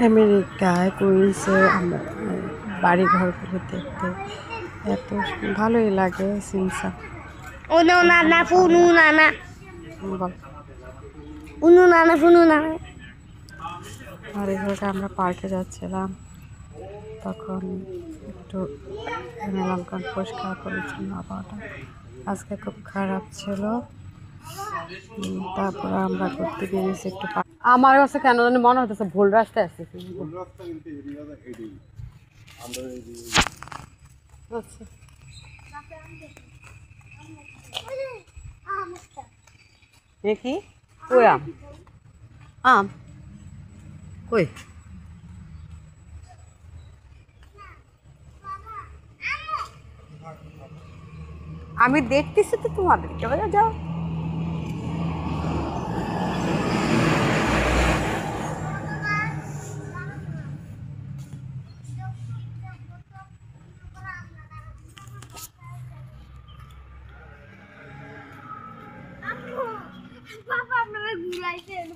আমেরিকায় কুইন্সে বাড়ি ঘরগুলো দেখতে এত ভালোই লাগে। সিমসা Uno nana funu nana বল। unu nana funu nana আর এভাবে আমরা পার্কে যাচ্ছিলাম, তখন একটু মেলাম, কারণ পরিষ্কার পরিচ্ছন্ন আবহাওয়াটা আজকে খুব খারাপ ছিল। তারপরে আমরা ঘুরতে বেরিয়েছি একটু। আমার কাছে কেন জানি মনে হতেছে ভুল রাস্তায় আসছে। আচ্ছা দেখি কই আম, আম কই? আমি দেখতেছি তো তোমাদেরকে, যাও। Papa, I'm gonna be like this.